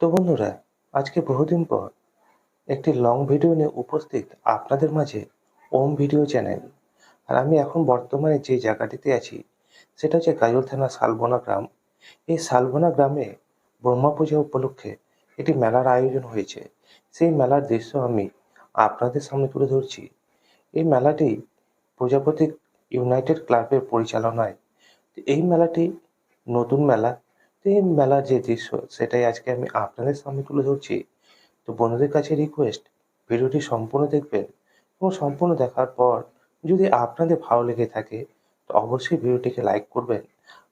তো বন্ধুরা, আজকে বহুদিন পর একটি লং ভিডিও নিয়ে উপস্থিত আপনাদের মাঝে ওম ভিডিও চ্যানেল। আর আমি এখন বর্তমানে যে জায়গাটিতে আছি সেটা হচ্ছে গাজল থানা শালবনা গ্রাম। এই শালবনা গ্রামে ব্রহ্মা পূজা উপলক্ষে একটি মেলার আয়োজন হয়েছে। সেই মেলার দৃশ্য আমি আপনাদের সামনে তুলে ধরছি। এই মেলাটি প্রজাপতি ইউনাইটেড ক্লাবের পরিচালনায়। এই মেলাটি নতুন মেলা। তো এই মেলার যে দৃশ্য সেটাই আজকে আমি আপনাদের সামনে তুলে ধরছি। তো বন্ধুদের কাছে রিকোয়েস্ট, ভিডিওটি সম্পূর্ণ দেখবেন এবং সম্পূর্ণ দেখার পর যদি আপনাদের ভালো লেগে থাকে তো অবশ্যই ভিডিওটিকে লাইক করবেন।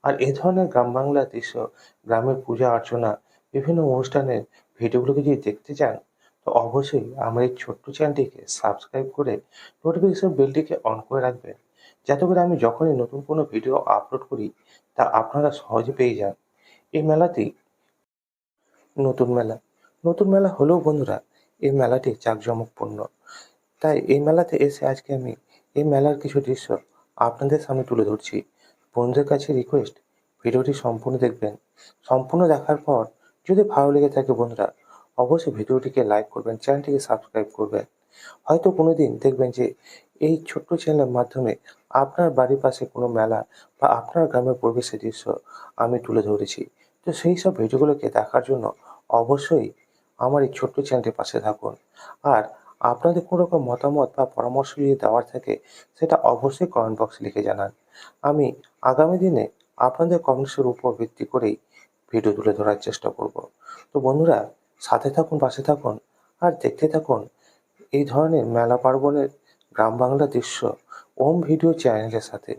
আর এ ধরনের গ্রাম বাংলার দৃশ্য, গ্রামের পূজা অর্চনা, বিভিন্ন অনুষ্ঠানের ভিডিওগুলোকে যদি দেখতে চান তো অবশ্যই আমার এই ছোট্ট চ্যানেলটিকে সাবস্ক্রাইব করে নোটিফিকেশন বেলটিকে অন করে রাখবেন, যাতে করে আমি যখনই নতুন কোনো ভিডিও আপলোড করি তা আপনারা সহজে পেয়ে যান। এই মেলাটি নতুন মেলা। নতুন মেলা হলেও বন্ধুরা এই মেলাটি জাঁকজমকপূর্ণ। তাই এই মেলাতে এসে আজকে আমি এই মেলার কিছু দৃশ্য আপনাদের সামনে তুলে ধরছি। বন্ধুদের কাছে রিকোয়েস্ট, ভিডিওটি সম্পূর্ণ দেখবেন। সম্পূর্ণ দেখার পর যদি ভালো লেগে থাকে বন্ধুরা অবশ্যই ভিডিওটিকে লাইক করবেন, চ্যানেলটিকে সাবস্ক্রাইব করবেন। হয়তো কোনোদিন দেখবেন যে এই ছোট্ট চ্যানেলের মাধ্যমে আপনার বাড়ির পাশে কোনো মেলা বা আপনার গ্রামের পরিবেশের দৃশ্য আমি তুলে ধরেছি। তো সেই সব ভিডিওগুলোকে দেখার জন্য অবশ্যই আমার এই ছোট্ট চ্যানেলটির পাশে থাকুন। আর আপনাদের কোনো রকম মতামত বা পরামর্শ যদি দেওয়ার থাকে সেটা অবশ্যই কমেন্ট বক্সে লিখে জানান। আমি আগামী দিনে আপনাদের কমেন্টসের উপর ভিত্তি করেই ভিডিও তুলে ধরার চেষ্টা করব। তো বন্ধুরা, সাথে থাকুন, পাশে থাকুন আর দেখতে থাকুন এই ধরনের মেলা পার্বণের গ্রাম বাংলা দৃশ্য ওম ভিডিও চ্যানেলের সাথে।